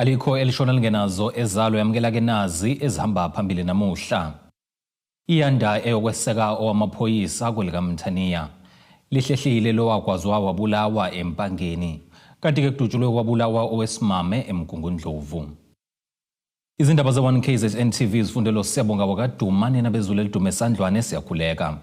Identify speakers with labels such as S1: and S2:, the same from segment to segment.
S1: Alikho elishona lingenazo ezalo yamkela ke nazi ezihamba phambili namuhla. Iyanda eyokweseka owamaphoyisa kwelika Mthaniya. Lihlehlile lo wakwazwa wabulawa eMpangeni. Kanti ke kudutshulwe kwabulawa owesimame eMgungundlovu. Izindaba ze1 KZN TV zifundelo siyabonga wakaduma nina bezulu elidume esandlwane siyakhuleka.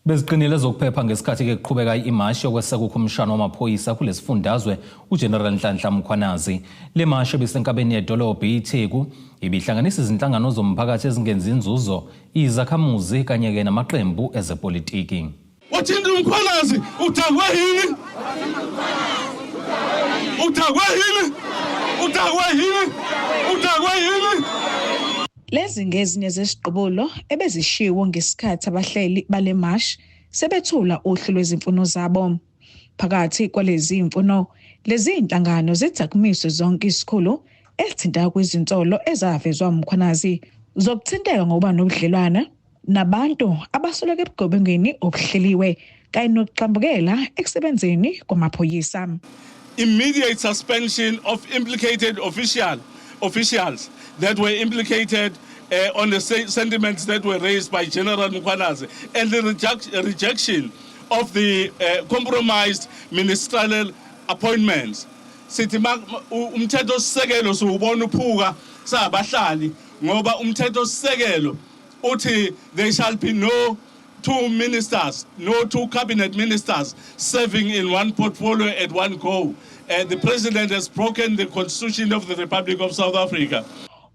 S1: Beziqinile zokuphepha ngesikhathi ke kuqhubeka imashi yokweseka ukhomishana wamaphoyisa kulesifundazwe uGeneral Nhlanhla Mkhwanazi. Le mashi ebisenkabeni yedolobha iTheku ibihlanganisa izinhlangano zomphakathi ezingenza inzuzo, izakhamuzi kanye ke namaqembu ezepolitiki.
S2: Wathini uMkhwanazi uthakwe yini? Uthakwe yini? Uthakwe yini? Uthakwe yini?
S3: Lezi ngezinye zesiqobulo ebezishiwo ngesikhathi abahleli bale mash sebethula uhlu lwezimfuno zabo. Phakathi kwalezi imfuno, lezi inhlangano zithakumiswe zonke isikhulu ezithinta kwizinsolo ezavezwa uMkhwanazi zokuthinteka ngoba nobudlelwana nabantu abasoleka ebugobengeni obuhleliwe kanye nokuxambukela ekusebenzeni kwamaphoyisa.
S2: Immediate suspension of implicated officials that were implicated on the sentiments that were raised by General Mkhwanazi, and the rejection of the compromised ministerial appointments. Sithi umthetho sisekelo siubona uphuka sabahlali ngoba umthetho sisekelo uthi there shall be no two cabinet ministers serving in one portfolio at one go. The president has broken the constitution of the Republic of South Africa.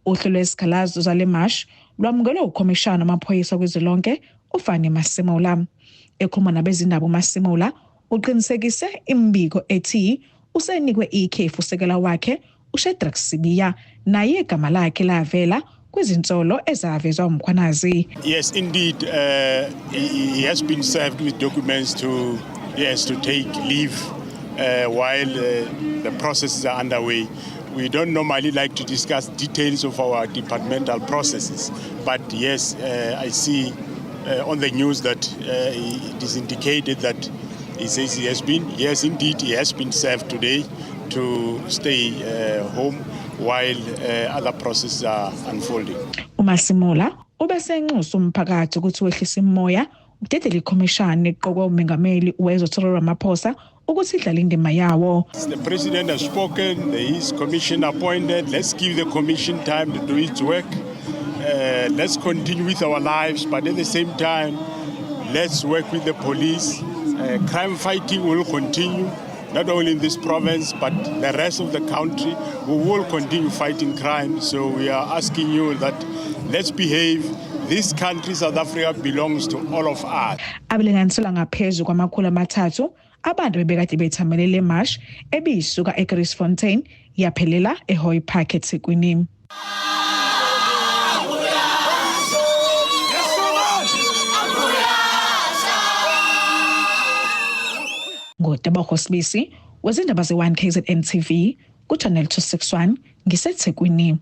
S3: Uhlu lwesikhalazo zale mash lwamukelwe ukhomishana wamaphoyisa kwizolonke uFani Masemola. Ekhuluma nabezindaba uMasemola uqinisekise imbiko ethi usenikwe ikhefu usekela wakhe uShedrack Sibiya naye igama lakhe lavela kwizinsolo ezavezwa uMkhwanazi.
S4: Yes, indeed, he has been served with documents to take leave while the processes are underway. We don't normally like to discuss details of our departmental processes, but yes, I see on the news that it is indicated that he says he has been, yes, indeed, he has been served today to stay home while other processes are unfolding.
S3: uMasemola ubesenxusa umphakathi ukuthi wehlise imoya ukudedela ikhomishana eqokwe umengameli uWezotolo Ramaphosa ukuthi idlale indima yawo.
S4: The president has spoken, there is commission appointed. Let's give the commission time to do its work. Let's continue with our lives, but at the same time, let's work with the police. Crime fighting will continue, not only in this province, but the rest of the country. We will continue fighting crime. So we are asking you that let's behave. This country, South Africa, belongs to all of us.
S3: Abelenganisela ngaphezulu kwamakhulu amathathu abantu bebekade bethamele le mash ebisuka eGreensfontein yaphelela eHoy Park eThekwini. Ngodaba Sibisi wezindaba ze1 KZN TV ku channel 261 ngiseThekwini.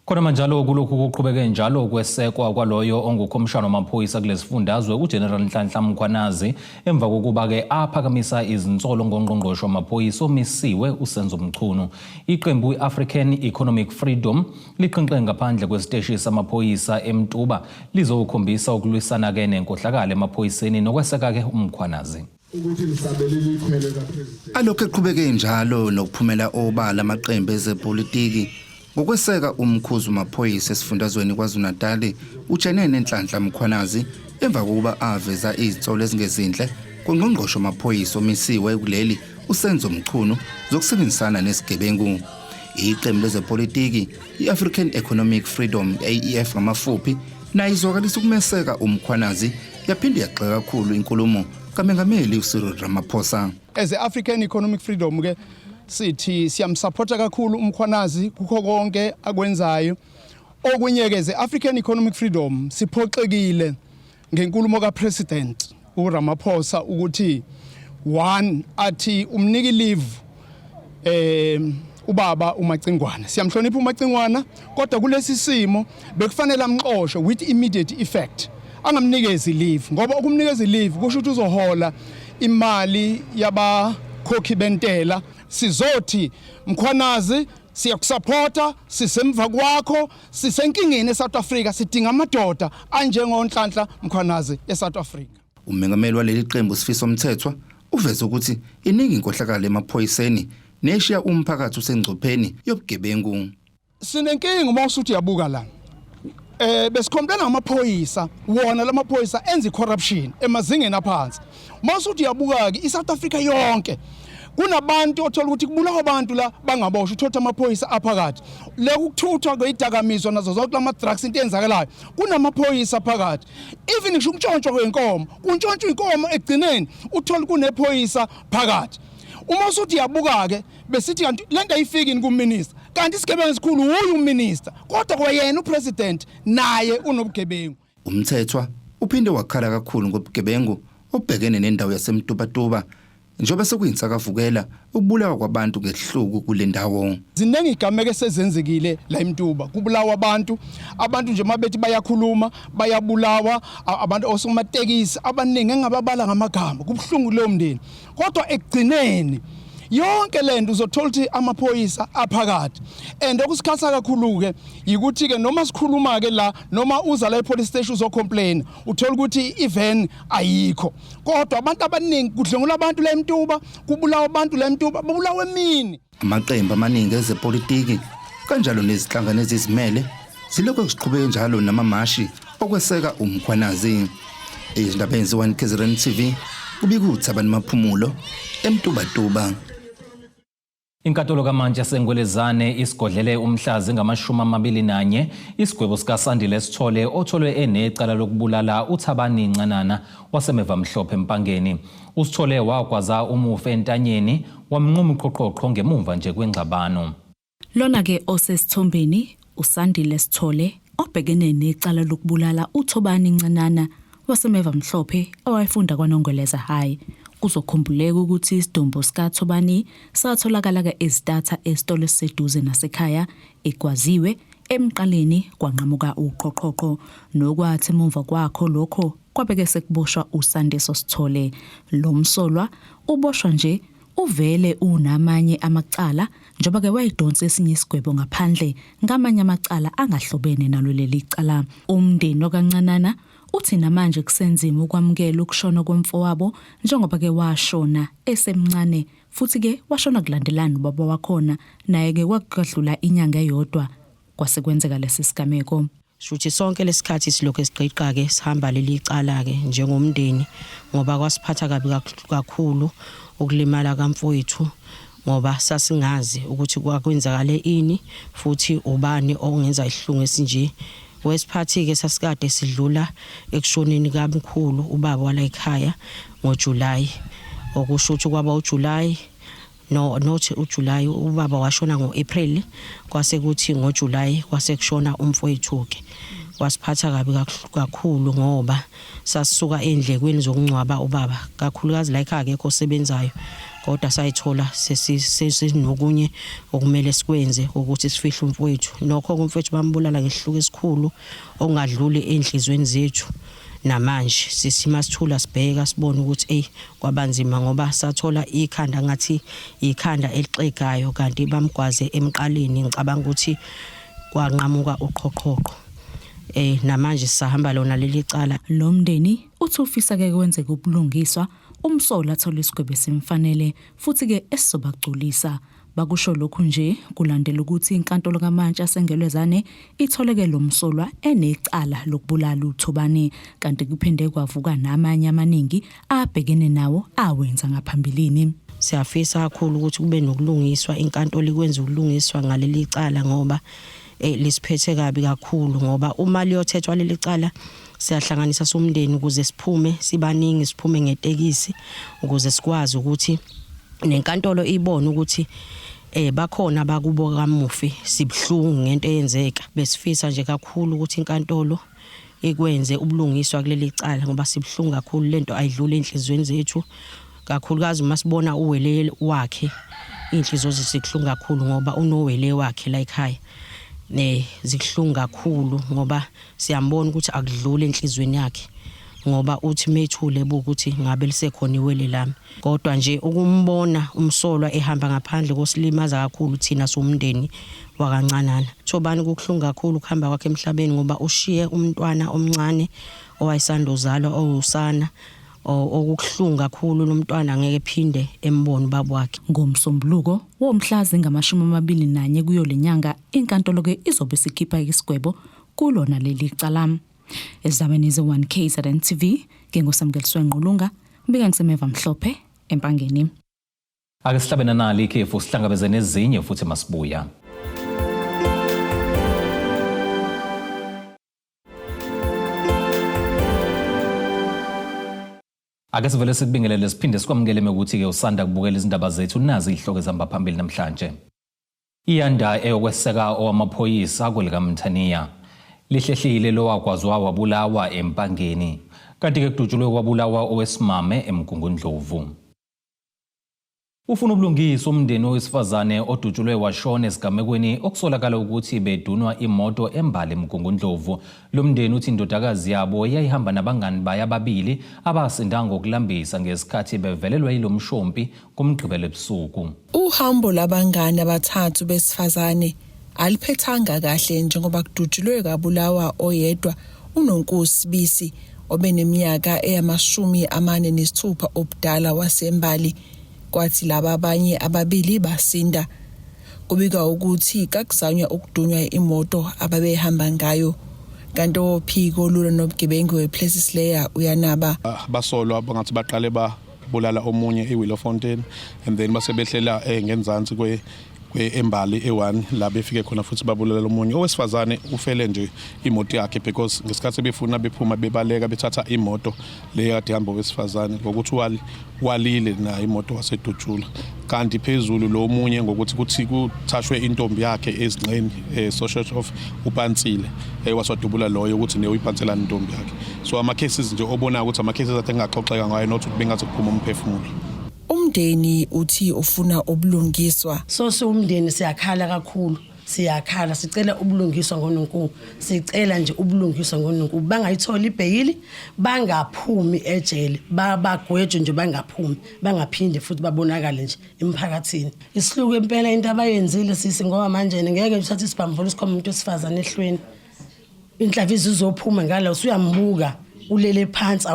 S1: Khona manjalo kulokhu kuqhubeke njalo kwesekwa kwaloyo ongukhomishana wamaphoyisa kulesifundazwe uGeneral Nhlanhla Mkhwanazi emva kokuba ke aphakamisa izinsolo ngongqongqoshe wamaphoyisa omisiwe uSenzo Mchunu. Iqembu iAfrican Economic Freedom liqinqe ngaphandle kwesiteshi samaphoyisa eMtuba lizokhombisa ukulwisana ke nenkohlakalo emaphoyiseni nokweseka ke uMkhwanazi.
S5: Alokho eqhubeke njalo nokuphumela obala amaqembu ezepolitiki ngokweseka umkhuzi wamaphoyisa esifundazweni KwaZulu-Natal uJenene Nhlanhla Mkhwanazi emva kokuba aveza izitsolo ezingezinhle kongqongqoshe wamaphoyisa omisiwe kuleli uSenzo Mchunu zokusebenzisana nesigebengu. Iqembu lezepolitiki iAfrican Economic Freedom AEF ngamafuphi nayo izwakalisa ukumeseka uMkhwanazi yaphinde yagxeka kakhulu inkulumo kaMengameli uCyril Ramaphosa.
S6: As African Economic Freedom ke sithi siyamsupporta kakhulu uMkhwanazi kukho konke akwenzayo. Okunyeke ze African Economic Freedom siphoxekile ngenkulumo kaPresident uRamaphosa ukuthi one athi umniki leave ubaba uMacingwana. Siyamhlonipha uMacingwana kodwa kulesi simo bekufanele amxoshwe with immediate effect. angamnikezi leave ngoba ukumnikeza leave kusho ukuthi uzohola imali yabakhokhi bentela. Sizothi Mkhwanazi siyakusupporta, sisemva kwakho, sisenkingeni eSouth Africa, sidinga amadoda anjengoNhlanhla Mkhwanazi eSouth Africa.
S5: Umengameli waleli qembu Sifiso Mthethwa uveza ukuthi iningi inkohlakalo emaphoyiseni neshiya umphakathi usengcupheni yobugebengu.
S6: Sinenkinga uma usuthi yabuka la. Besikhomplela ngamaphoyisa, wona lamaphoyisa enza corruption emazingeni aphansi. Uma usuthi yabuka ke iSouth Africa yonke kunabantu othola ukuthi kubulawa abantu la bangaboshwa uthotha amaphoyisa aphakathi. Lekuthuthwa kweyidakamizwa nazo zonke lama drugs into enzakalayo kunamaphoyisa phakathi. Even ngisho ukuntshontshwa kwenkomo, kuntshontshwa inkomo egcineni uthola kunephoyisa phakathi. Uma usuthi yabuka ke besithi kanti lento ayifikini kuminister, kanti isigebengu esikhulu uyu uminister, kodwa kwayena upresident naye unobugebengu.
S5: Umthethwa uphinde wakhala kakhulu ngobugebengu obhekene nendawo yaseMtubatuba njengoba sekuyinsakavukela ukubulawa kwabantu ngehluku kule ndawo.
S6: Ziningi igameke esezenzekile la eMtuba, kubulawa abantu nje mabethi bayakhuluma bayabulawa, abantu osomatekisi abaningi engababala ngamagama, kubhlungu lo mndeni. Kodwa ekugcineni yonke lento uzothola ukuthi amaphoyisa aphakathi. And okusikhatha kakhulu ke yikuthi ke noma sikhuluma ke la noma uza la epolice station uzocomplain uthola ukuthi even ayikho. Kodwa abantu abaningi kudlengula abantu la eMtuba, kubulawa abantu la eMtuba, babulawa emini.
S5: Amaqembu amaningi ezepolitiki kanjalo nezihlangano ezizimele zilokho ziqhubeke njalo namamashi okweseka uMkhwanazi. Izindaba ezenziwa KZN TV kubikuthi abantu maphumulo eMtubatuba.
S1: Inkantolo kaMantshi yaseNgwelezane isigodlele umhlazi ngama-21 isigwebo sikaSandile Sithole otholwe enecala lokubulala uThabani Ncanana wasemeva Mhlophe Mpangeni. uSithole wagwaza umufi entanyeni wamnquma uqoqoqo ngemuva nje kwengxabano.
S7: Lona ke osesithombeni uSandile Sithole obhekene necala lokubulala uThabani Ncanana wasemeva Mhlophe owayefunda kwaNongweleza High. Kuzokhumbuleka ukuthi isidumbu sikaThabani satholakala ke ezidatha esitolo seduze nasekhaya egwaziwe emqaleni kwanqamuka uqoqoqo nokwathi emva kwakho lokho kwabeke sekuboshwa uSandiso Sithole. Lo msolwa uboshwa nje uvele unamanye amacala njengoba ke wayidonsa esinye isigwebo ngaphandle ngamanye amacala angahlobene nalo leli cala. Umndeni okaNcanana uthi namanje kusenzima ukwamukela ukushona kwemfowabo njengoba ke washona esemncane futhi ke washona kulandelana ubaba wakhona naye ke kwakudlula inyanga eyodwa kwasekwenzeka lesi sigameko.
S8: Shuthi sonke lesikhathi silokho esiqiqa ke sihamba leli cala ke njengomndeni ngoba kwasiphatha kabi kakhulu ukulimala kamfowethu ngoba sasingazi ukuthi kwakwenzakale ini futhi ubani ongenza ihlungu esinje. Wesiphathi ke sasikade sidlula ekushoneni kamkhulu ubaba wala ekhaya ngoJuly. Okusho ukuthi kwaba uJuly nothi uJuly ubaba washona ngoApril kwase kuthi ngoJuly kwase kushona umfowethu ke. Wasiphatha kabi kakhulu ngoba sasuka endlekweni zokungcwaba ubaba kakhulukazi la ekhaya akekho osebenzayo kodwa sayithola sesinokunye okumele sikwenze ukuthi sifihle umfowethu. Nokho umfowethu bambulala ngehluku esikhulu ongadluli enhlizweni zethu. Namanje sisima sithula sibheka sibona ukuthi kwabanzima ngoba sathola ikhanda ngathi ikhanda elixegayo kanti bamgwaze emqaleni. Ngicabanga ukuthi kwanqamuka uqhoqhoqo. Namanje sahamba lona leli cala.
S7: Lo mndeni uthi ufisa ke kwenzeka ubulungiswa umsola athola isigwebo simfanele futhi ke esizobagculisa. Bakusho lokhu nje kulandela ukuthi inkantolo kaMantshi yaseNgwelezane itholeke lo msolwa enecala lokubulala uThabani kanti kuphinde kwavuka namanye amaningi abhekene nawo awenza ngaphambilini.
S8: Siyafisa kakhulu ukuthi kube nokulungiswa inkantolo ikwenza ukulungiswa ngaleli cala ngoba lisiphethe kabi kakhulu ngoba uma liyothethwa leli cala siyahlanganisa somndeni ukuze siphume sibaningi siphume ngetekisi ukuze sikwazi ukuthi nenkantolo ibone ukuthi bakhona bakubo kamufi sibhlungu ngento eyenzeka. Besifisa nje kakhulu ukuthi inkantolo ikwenze ubulungiswa kuleli cala ngoba sibhlungu kakhulu lento ayidlule enhlizweni zethu kakhulukazi uma sibona uwele wakhe inhliziyo zisihlungu kakhulu ngoba unowele wakhe la ekhaya zihlungu kakhulu ngoba siyambona ukuthi akudlule enhlizweni yakhe. ngoba uthi methule ukuthi ngabe lisekhona iwele lami kodwa nje ukumbona umsolwa ehamba ngaphandle kosilimaza kakhulu thina somndeni wakancanana. Thobani kukhulunga kakhulu ukuhamba kwakhe emhlabeni ngoba ushiye umntwana omncane owayisandozalwa owusana okuhlunga kakhulu lo mntwana ngeke phinde embone baba wakhe.
S7: Ngomsombuluko womhlazi ngama-21 kuyo lenyanga inkantolo ke izobe sikhipha isigwebo kulona leli cala. Ezameni ze1 KZN TV ngingosamkeliswe Nqulunga ubika ngisemeva Mhlophe empangeni.
S1: Ake sihlabene nali ikhefu sihlangabezene ezinye futhi masibuya. Ake sivele sikubingelele siphinde sikwamukele ukuthi ke usanda kubukela izindaba zethu nazi ihloko ezihamba phambili namhlanje. Iyanda eyokweseka owamaphoyisa kwelikaMthaniya lihlehlile lo wakwazwa wabulawa empangeni kanti ke kudutshulwe kwabulawa owesimame eMgungundlovu. Ufuna ubulungiswa umndeni owesifazane odutshulwe washona esigamekweni okusolakala ukuthi bedunwa imoto embali eMgungundlovu. Lo mndeni uthi indodakazi yabo yayihamba nabangani baye ababili abasinda ngokulambisa ngesikhathi bevelelwa yilomshompi kumgqibelo ebusuku.
S9: Uhambo labangani abathathu besifazane aliphethanga kahle njengoba kudutshulwe kabulawa oyedwa uNonkosi Bisi obeneminyaka eyama-46 obudala wasembali. Kwathi laba abanye ababili basinda. Kubika ukuthi kakuzanywa ukudunywa imoto ababehamba ngayo. Kanti ophiko lula nobugebengu wePlaces Layer uyanaba
S10: basolwa abangathi baqale babulala omunye eWillowfontein and then basebehlela ngenzansi embali e1 la befike khona futhi babulala omunye owesifazane ufele nje imoto yakhe because ngesikhathi befuna bephuma bebaleka bethatha imoto le kade ihamba owesifazane ngokuthi walile na imoto wasedutshula kanti phezulu lo omunye ngokuthi kuthi kuthashwe intombi yakhe ezinqeni social of uPantsile waswadubula loyo ukuthi ne uyiPantselana intombi yakhe. So ama cases nje obona ukuthi ama cases athe ngaxoxeka ngayo not ukuthi bengathi kuphuma umphefumulo.
S9: Umndeni uthi ufuna ubulungiswa.
S11: So umndeni siyakhala kakhulu, siyakhala sicela ubulungiswa ngoNkulunkulu, sicela nje ubulungiswa ngoNkulunkulu. Bangayithola ibhayili, bangaphumi ejele, bagwejwe nje bangaphumi, bangaphinde futhi babonakale nje emphakathini. Isihluku impela into abayenzile sisi ngoba manje ngeke uthathe isibhamvulo sikhoma umuntu osifazana ehlweni. Inhlavizi uzophuma ngalo usuyambuka ulele phansi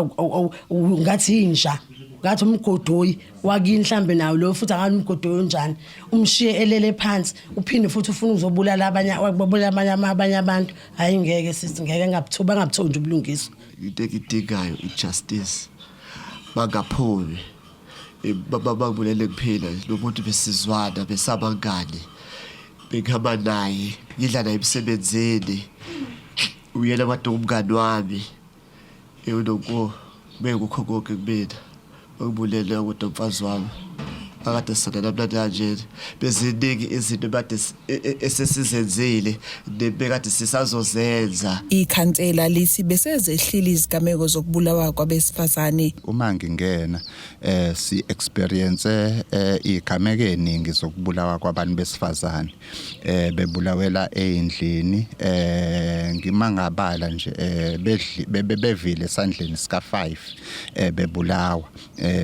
S11: ngathi inja. Ngathi umgodoyi wakini mhlambe nawo lo futhi angani umgodoyi onjani umshiye elele phansi uphinde futhi ufuna uzobulala abanye abantu hayi ngeke sithi ngeke ngabuthondi ubulungiswa
S12: into ekidingayo ijustice bangapholi bababulele kuphela lo muntu besizwana besabangani bekhamba naye ngidlala emsebenzini uyena kade umngani wami eyonoko bekukho konke kumina ukubulele ukuthi umfazi wami akade sana namhlanje beziningi izinto bade esesizenzile nebekade sisazozenza.
S9: Ikhansela lithi besezehlile izigameko zokubulawa kwabesifazane.
S5: Uma ngingena si experience izigameko eziningi zokubulawa kwabantu besifazane bebulawela endlini ngimangabala nje bevile esandleni sika 5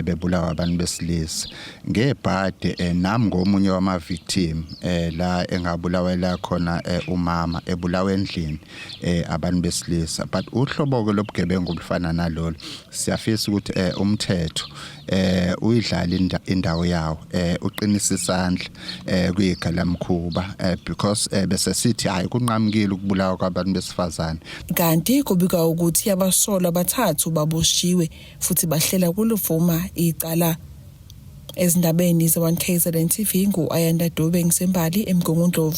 S5: bebulawa abantu besilisa ngebhade nami ngomunye wama victim la engabulawela khona umama ebulawa endlini abantu besilisa but uhlobo ke lobugebengu obufana nalolu siyafisa ukuthi umthetho uyidlala indawo yawo uqinisa isandla kuyigalamakhuba because bese sithi hayi kunqamukile ukubulawa kwabantu besifazane.
S9: Kanti kubika ukuthi abasolwa abathathu baboshiwe futhi bahlela kuluvuma icala. Ezindabeni ze1 KZN TV nguAyanda Dube ngisembali eMgungundlovu.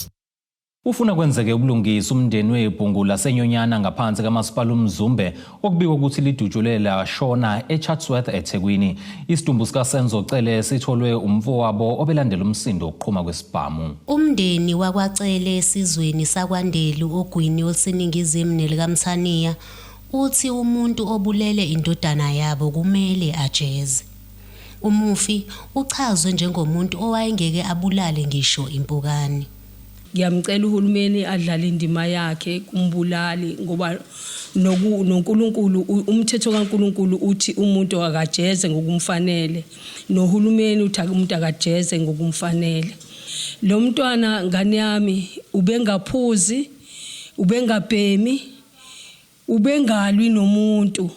S1: Ufuna kwenzeke ubulungisa umndeni weBhungu laseNyonyana ngaphansi kaMasipala uMzumbe okubikwa ukuthi lidutshulela shona eChatsworth eThekwini. Isidumbu sikaSenzo Cele sitholwe umfowabo obelandela umsindo oqhuma kwesibhamu.
S13: Umndeni wakwaCele esizweni saKwaNdelu ogwini oluseningizimu nelikaMthaniya uthi umuntu obulele indodana yabo kumele ajeze. Umufi uchazwe njengomuntu owayengeke abulale ngisho impukane.
S14: ngiyamcela uhulumeni adlale indima yakhe kumbulali ngoba noNkulunkulu umthetho kaNkulunkulu uthi umuntu akajeze ngokumfanele nohulumeni uthi umuntu akajeze ngokumfanele. Lo mntwana ngane yami ubengaphuzi ubengabhemi ubengalwi nomuntu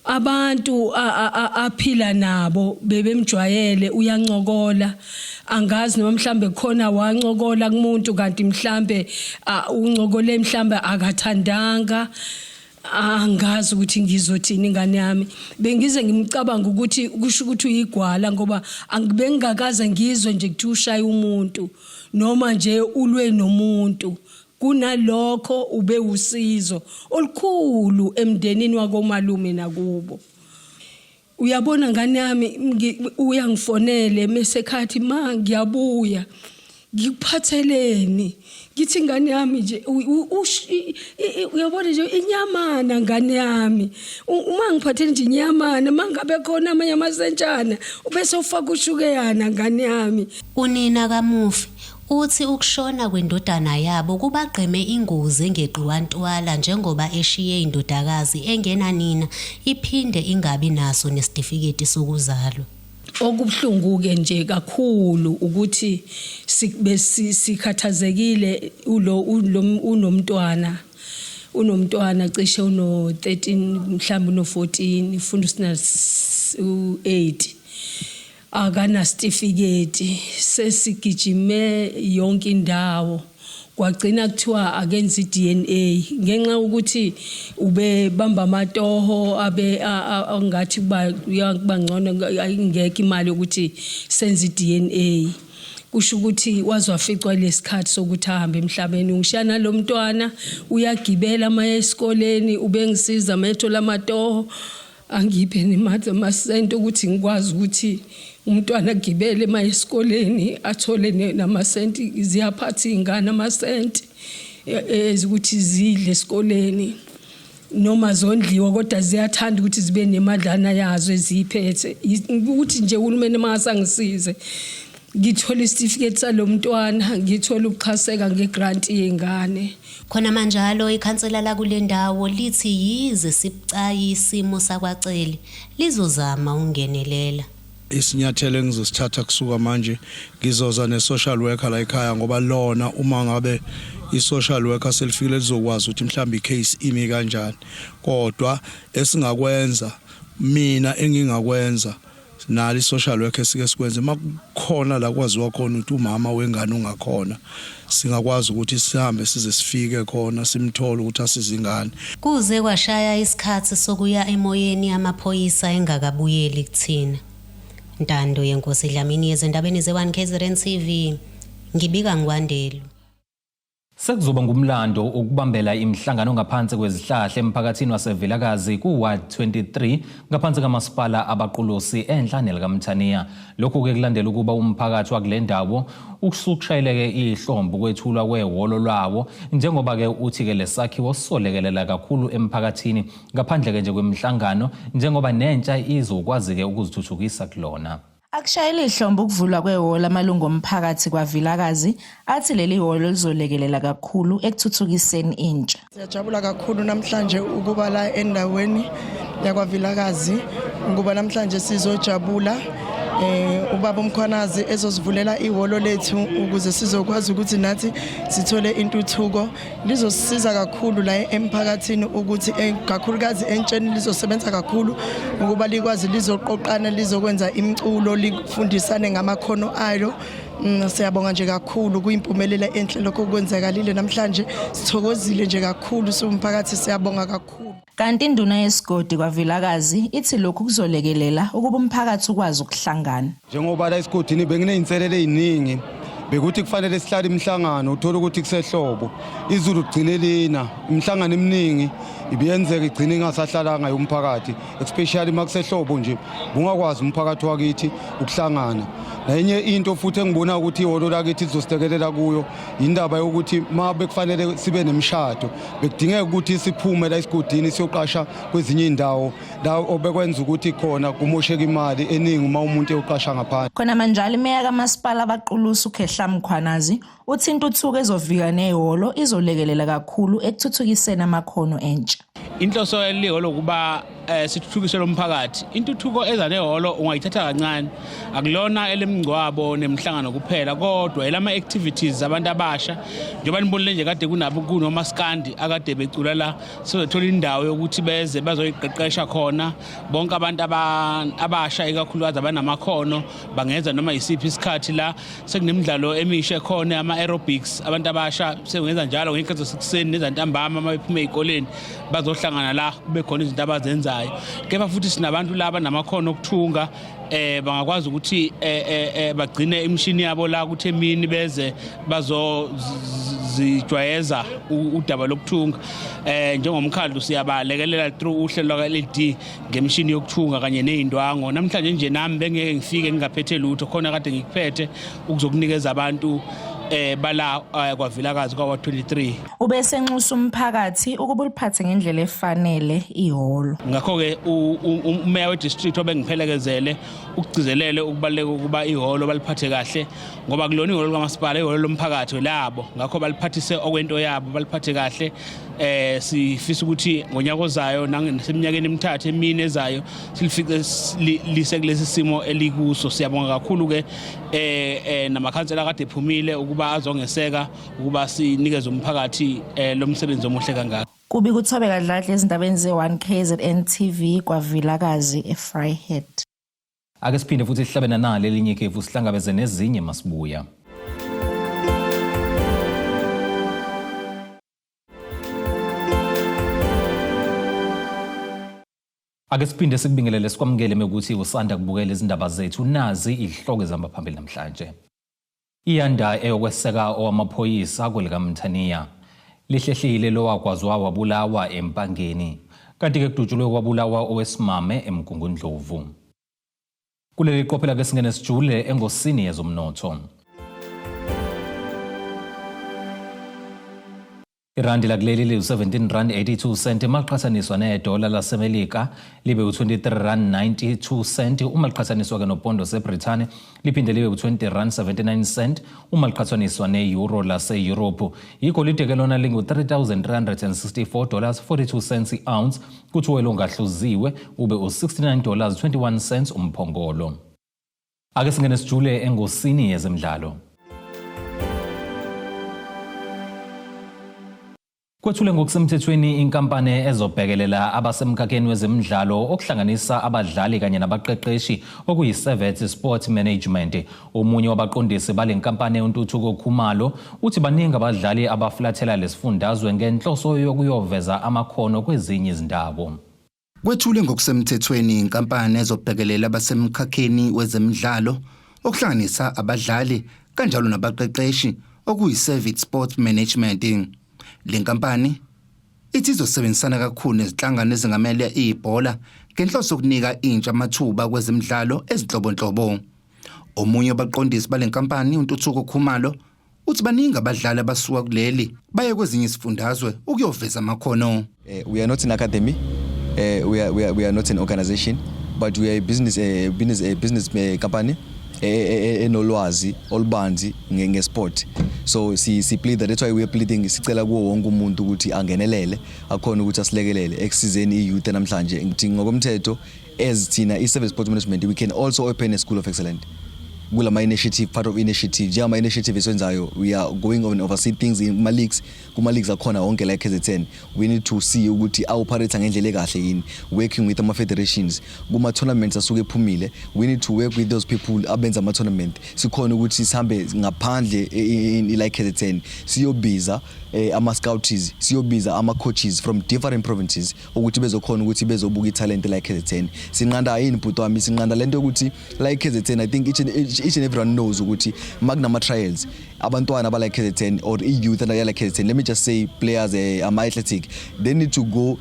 S14: abantu aphila nabo bebemjwayele uyancokola angazi noma mhlambe khona wancokola kumuntu kanti mhlambe uncokole mhlambe akathandanga angazi ukuthi ngizothini ingane yami bengize ngimcabanga ukuthi kusho ukuthi uyigwala ngoba angibengakaze ngizwe nje kuthi ushaya umuntu noma nje ulwe nomuntu kunalokho ube usizo olukhulu emndenini wakomalume nakubo. Uyabona ngane yami uyangifonele mesekhathi ma ngiyabuya ngikuphatheleni ngithi ngane yami nje uyabona nje inyamana ngane yami uma ngiphathele nje inyamana mangabe khona amanye amasentshana ubese ufaka ushukeyana ngane yami.
S13: Unina kaMufi uthi ukushona kwendodana yabo kubagqeme ingozi engeqiwantwala njengoba eshiye indodakazi engena nina iphinde ingabi naso nesitifiketi sokuzalwa.
S14: Okubhlungu ke nje kakhulu ukuthi sikhathazekile unomntwana cishe uno 13 mhlawumbe uno 14 ufunda usina 8 akana certificate sesigijime yonke indawo kwagcina kuthiwa akenza iDNA ngenxa ukuthi ube bamba amatoho abe angathi kuba ngcono ingeke imali ukuthi senze iDNA kusho ukuthi wazwaficwa lesikhathi sokuthi ahambe emhlabeni. Ngishana lo mntwana uyagibela amaye esikoleni ubengisiza methola amatoho angiphe nemali amasenti ukuthi ngikwazi ukuthi umntwana agibele emaye esikoleni athole namasenti ziyaphatha ingane amasenti ukuthi zidle esikoleni noma zondliwa kodwa ziyathanda ukuthi zibe nemadlana yazo eziphethe ukuthi nje uhulumeni masangisize ngithola isitifiketi salomntwana ngithola ukuxhaseka ngegrant yengane.
S13: Khona manjalo ikhansela la kule ndawo lithi yize sibucayi isimo sakwacele lizozama ungenelela.
S15: Isinyathelo engizosithatha kusuka manje ngizoza ne-social worker la ekhaya ngoba lona uma ngabe i-social worker selifikile lizokwazi ukuthi mhlawumbe i-case imi kanjani kodwa esingakwenza mina engingakwenza nali i-social worker sike sikwenze makukhona la kwaziwa khona ukuthi umama wengane ungakhona singakwazi ukuthi sihambe size sifike khona simthole ukuthi asizingane.
S13: Kuze kwashaya isikhathi sokuya emoyeni amaphoyisa engakabuyeli kuthina. Ntando yenkosi Dlamini ezindabeni ze1 KZN TV ngibika ngwandelo.
S1: Sekuzoba ngumlando ukubambela imhlangano ngaphansi kwezihlahla emphakathini waseVilakazi kuWard 23 ngaphansi kamasipala abaqulusi enhlaneni likaMthaniya. Lokhu ke kulandela ukuba umphakathi wakule ndawo ukusukushayeleke ihlombo kwethulwa kwehholo lwawo njengoba ke uthi ke lesakhiwo solekelela kakhulu emphakathini ngaphandle ke nje kwemhlangano njengoba nentsha izokwazi ke ukuzithuthukisa kulona.
S16: Akushayela ihlombo ukuvulwa kwehholo amalungu omphakathi kwaVilakazi athi leli hholo lizolekelela kakhulu ekuthuthukiseni intsha.
S17: Siyajabula kakhulu namhlanje ukuba la endaweni yakwaVilakazi ukuba namhlanje sizojabula ubaba uMkhwanazi ezosivulela ihholo lethu ukuze sizokwazi ukuthi nathi sithole intuthuko lizosisiza kakhulu la emphakathini ukuthi kakhulukazi entsheni lizosebenza kakhulu ukuba likwazi lizoqoqana lizokwenza imculo lifundisane ngamakhono ayo. Siyabonga nje kakhulu kuyimpumelelo enhle lokho kwenzakalile namhlanje sithokozile nje kakhulu somphakathi siyabonga kakhulu.
S16: Kanti induna yesigodi kwaVilakazi ithi lokhu kuzolekelela ukuba umphakathi ukwazi ukuhlangana.
S18: Njengoba la esigodini bengineyinselele eziningi bekuthi kufanele sihlale imhlangano uthola ukuthi kusehlobo izulu gcine lina imhlangano eminingi ibiyenzeka igcine ingasahlalanga yomphakathi especially makusehlobo nje bungakwazi umphakathi wakithi ukuhlangana. Nenye into futhi engibona ukuthi ihholo lakithi lizostekelela kuyo indaba yokuthi mabe kufanele sibe nemishado bekudingeka ukuthi siphume la esigodini siyoqasha kwezinye indawo la obekwenza ukuthi khona kumosheka imali eningi uma umuntu eyoqasha ngaphandle.
S16: Khona manje imeya kamasipala abaqulusa uKhehla Mkhwanazi uthi intuthuko ezovika nehholo izolekelela kakhulu ekuthuthukiseni amakhono entsha.
S19: Inhloso elihholo kuba sithuthukise lomphakathi. Intuthuko eza nehholo ungayithatha kancane. Akulona elemngcwabo nemhlangano kuphela kodwa elama activities abantu abasha njengoba nibonile nje kade kunabo kunoma skandi akade becula la sizothola indawo yokuthi beze bazoyiqeqesha khona bonke abantu abasha ikakhulukazi abanamakhono bangenza noma isiphi isikhathi la sekunemidlalo emisha khona ama aerobics abantu abasha sengenza njalo ngekhathi sekuseni nezantambama uma bephuma ezikoleni bazohlangana la kube khona izinto abazenzayo. Kepha futhi sinabantu laba namakhono okuthunga bangakwazi ukuthi bagcine imishini yabo la ukuthi emini beze bazozijwayeza udaba lokuthunga. Njengomkhandlu siyabalekelela through uhlelo lwa-LED ngemishini yokuthunga kanye nezindwango. Namhlanje nje nami bengeke ngifike ngingaphethe lutho khona kade ngikuphethe ukuzokunikeza abantu bala kwavilakazi kwa-23.
S16: Ubese enxusa umphakathi ukuba uliphathe ngendlela efanele ihholo.
S19: Ngakho ke umeya we-district obengiphelekezele ukugcizelele ukubaleka ukuba ihholo baliphathe kahle ngoba kulona ihholo kamasipala ihholo lomphakathi labo ngakho baliphathise okwento yabo baliphathe kahle. Sifisa ukuthi ngonyaka ozayo naseminyakeni emithathu emine ezayo silifike lise kulesi simo elikuso. Siyabonga kakhulu ke namakhansela kade ephumile ukuba azongeseka ukuba sinikeze umphakathi lomsebenzi omuhle kangaka.
S16: Kubi kuthobeka dladla ezindabeni ze1 KZN TV kwavilakazi eFryhead.
S1: Ake siphinde futhi sihlabena nalo elinye ikhefu sihlangabeze nezinye masibuya. Ake siphinde sikubingelele sikwamukele mekuthi usanda kubukela izindaba zethu nazi ihloko ezihamba phambili namhlanje. Iyanda eyokweseka owamaphoyisa kwelikaMthaniya lihlehlile lowakwazwa wabulawa eMpangeni kanti ke kudutshulwe kwabulawa owesimame eMgungundlovu. Kuleli qophela ke singene sijule engosini yezomnotho. Irandi lakuleli liyi 17 rand 82 cent maqhathaniswa nedola laseMelika libe u23 rand 92 cent uma liqhathaniswa ke nopondo seBrithani liphinde libe u20 rand 79 cent uma liqhathaniswa neeuro laseEurope. Igolide ke lona lingu $3,364.42 i-ounce kuthi uwelo ngahluziwe ube u$69.21 umphongolo. Ake singene sijule engosini yezemidlalo. Kwethule ngokusemthethweni inkampani ezobhekelela abasemkhakheni wezemidlalo okuhlanganisa abadlali kanye nabaqeqeshi okuyi-Servette Sport Management. Omunye wabaqondisi balenkampani yontuthuko Khumalo uthi baningi abadlali abaflathela lesifundazwe ngenhloso yokuyoveza amakhono kwezinye izindawo.
S5: Kwethule ngokusemthethweni inkampani ezobhekelela abasemkhakheni wezemidlalo okuhlanganisa abadlali kanjalo nabaqeqeshi okuyi-Servette Sport Management. Le nkampani ithi izosebenzisana kakhulu nezinhlangano ezingamele ibhola ngenhloso yokunika intsha amathuba kwezemidlalo ezinhlobonhlobo. Omunye wabaqondisi bale nkampani uNtuthuko Khumalo uthi baningi abadlali abasuka kuleli baye kwezinye isifundazwe ukuyoveza amakhono.
S20: We are not an academy, we are not an organization, but we are a business company. Enolwazi olubanzi ngesport. So si plead that, that's why we are pleading sicela kuwo wonke umuntu ukuthi angenelele akhona ukuthi asilekelele ekusizeni iyouth namhlanje. Ngokomthetho ezithina iServette Sport Management we can also open a school of excellence. Kulama initiative, part of initiative njengama initiative eswenzayo, we are going on oversee things in kuma leagues akhona wonke like KZN. We need to see ukuthi awuparate ngendlela ekahle yini, working with ama federations kuma tournaments asuke ephumile. We need to work with those people abenza ama tournament sikhona ukuthi sihambe ngaphandle like KZN siyobiza ama scouts, siyobiza ama coaches from different provinces ukuthi bezokhona ukuthi bezobuka italent like KZN. Sinqanda yini bhuti wami, sinqanda lento ukuthi like KZN. I think each and everyone knows ukuthi magnama trials abantwana aba like KZN or youth and like KZN, let me just say players ama athletic, they need to go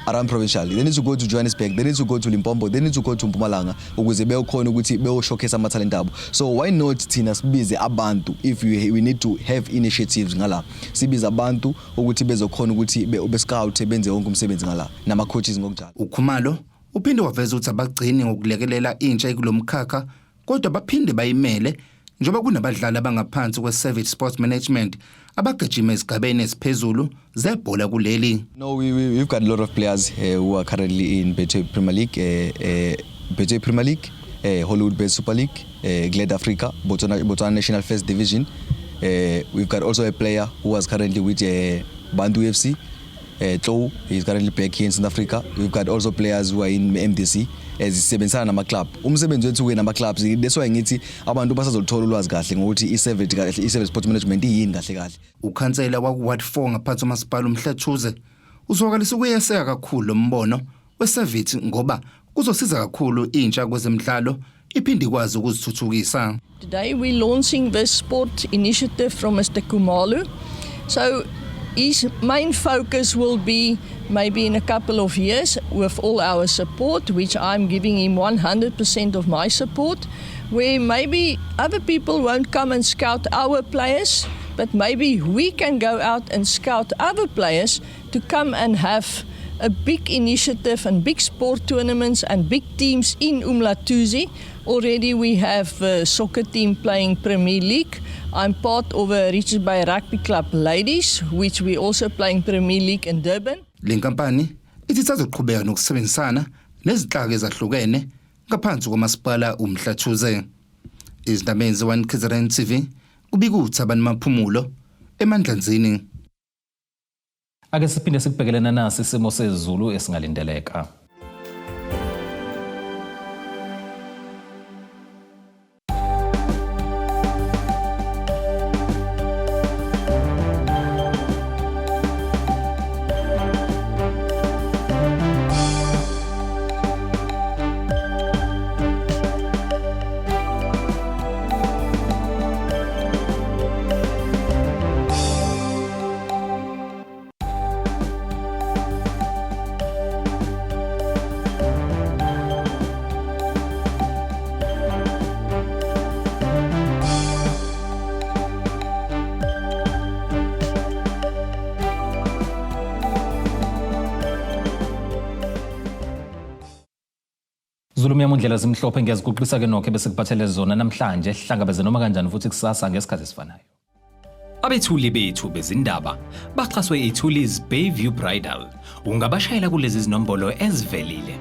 S20: around provincial. They need to go to Johannesburg, they need to go to Limpopo, they need to go to Mpumalanga ukuze beyokhona ukuthi showcase ama-talent abo. So why not thina sibize abantu if we need to have initiatives ngala. Sibize abantu ukuthi bezokhona ukuthi be-scout benze wonke umsebenzi ngala nama-coaches ngokunjalo.
S5: uKhumalo uphinde waveza ukuthi abagcini ngokulekelela intsha kulomkhakha kodwa baphinde bayimele njengoba kunabadlali abangaphansi kwe-Savage Sports Management abagijima ezigabeni eziphezulu zebhola kuleli.
S20: No, we've got a lot of players who are currently in Betway Premier League, Hollywood Based Super League, Glad Africa, Botswana National First Division. We've got also a player who was currently with Bantu FC. Tlo, he's currently back here in South Africa. We've got also players who are in MDC ezisebenzisana nama-club. Umsebenzi wethu nama-clubs, that's why ngithi abantu basazolithola ulwazi kahle ngokuthi i-Savage Sports Management iyini kahle kahle.
S5: Ukhansela waku-Ward 4 ngaphansi komasipala uMhlathuze uzwakalisa ukuyeseka kakhulu lo mbono we-Savage ngoba kuzosiza kakhulu intsha kwezemidlalo iphinde ikwazi ukuzithuthukisa.
S21: Today we're launching this sport initiative from Mr. Khumalo. So his main focus will be maybe in a couple of years with all our support, which I'm giving him 100% of my support, where maybe other people won't come and scout our players, but maybe we can go out and scout other players to come and have a big initiative and big sport tournaments and big teams in Umlatuzi. Already we have a soccer team playing Premier League. I'm part of a Richards Bay Rugby Club Ladies, which we also playing Premier League in Durban.
S5: Le nkampani ithi sazoqhubeka nokusebenzisana nezinhlaka ezahlukene ngaphansi komasipala uMhlathuze. Izindabeni ze-One KZN TV kubika uThabani Maphumulo eMandlanzini.
S1: Ake siphinde sikubhekelena nasi isimo sezulu esingalindeleka. Zulumya Mundlela zimhlophe ngiyaziguqisa ke nokho bese kuphathele zona namhlanje sihlangabeze noma kanjani futhi kusasa ngesikhathi esifanayo.
S22: Abethuli bethu bezindaba baxhaswe iThulis Bayview Bridal. Ungabashayela kulezi zinombolo ezivelile.